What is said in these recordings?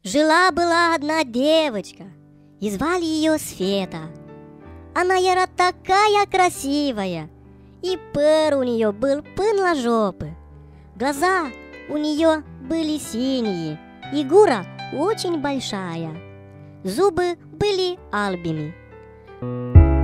Жила-была одна девочка, и звали ее Света. Она яра такая красивая, и пыр у нее был пынложопы. Глаза у нее были синие, и гура очень большая. Зубы были албими.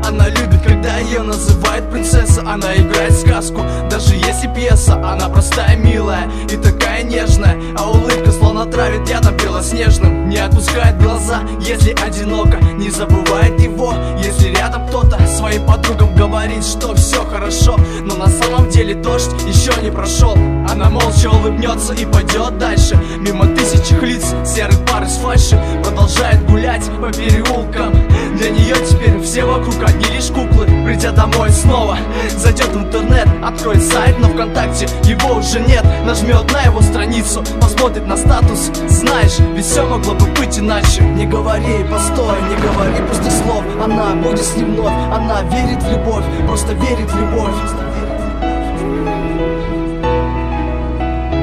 Она любит, когда ее называют принцесса. Она играет в сказку, даже если пьеса. Она простая, милая и такая нежная, а улыбка словно травит ядом белоснежным. Не отпускает глаза, если одиноко, не забывает его, если рядом кто-то. Своим подругам говорит, что все хорошо, но на самом деле дождь еще не прошел. Она молча улыбнется и пойдет дальше, мимо тысячи лиц, серых пар из фальши. Продолжает гулять по переулкам. Для нее теперь все вокруг одни лишь куклы. Придя домой снова, зайдет в интернет, откроет сайт на ВКонтакте, его уже нет. Нажмет на его страницу, посмотрит на статус. Знаешь, ведь все могло бы быть иначе. Не говори, постой, не говори пустых слов. Она будет с ним вновь, она верит в любовь, просто верит в любовь.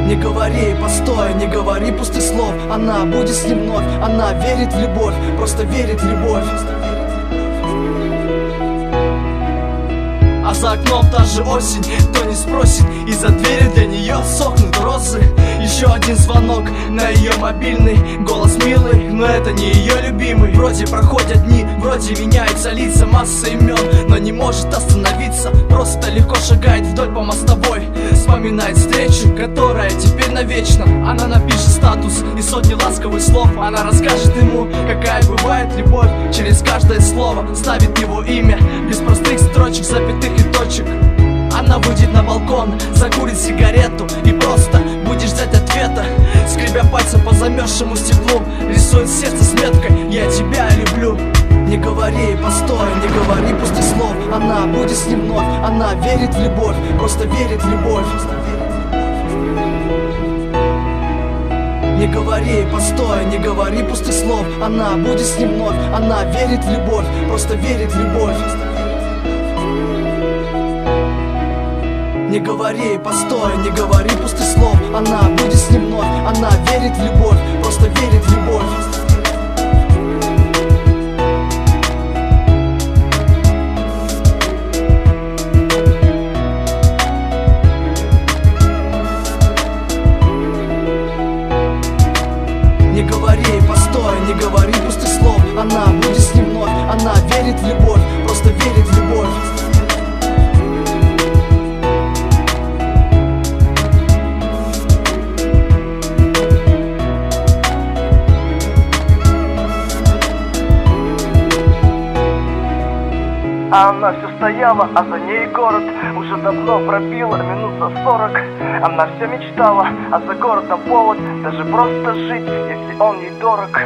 Не говори, постой, не говори пустых слов. Она будет с ним вновь, она верит в любовь, просто верит в любовь. А за окном та же осень, кто не спросит, и за дверью для нее сохнут розы. Еще один звонок на ее мобильный, голос милый, но это не ее любимый. Вроде проходят дни, вроде меняются лица, масса имен, но не может остановиться. Просто легко шагает вдоль по мостовой, вспоминает встречу, которая теперь навечно. Она напишет статус и сотни ласковых слов. Она расскажет ему, какая бывает любовь. Через каждое слово ставит его имя, без простых строчек, запятых и точек. Она выйдет на балкон, закурит сигарету и просто будет ждать ответа. Скребя пальцем по замерзшему стеклу, рисует сердце с меткой «Я тебя люблю». Не говори, постой, не говори пустых слов. Она будет с ним вновь, она верит в любовь, просто верит в любовь. Не говори, постой, не говори пустых слов. Она будет с ним вновь, она верит в любовь, просто верит в любовь. Не говори, постой, не говори пустых слов. Она будет с ним вновь, она верит в любовь, просто верит в любовь. Не говори, постой, не говори пустых слов. Она будет с ним вновь, она верит в любовь, просто верит в любовь. А она все стояла, а за ней город уже давно пробила минут за 40. Она все мечтала, а за городом повод даже просто жить, если он ей дорог.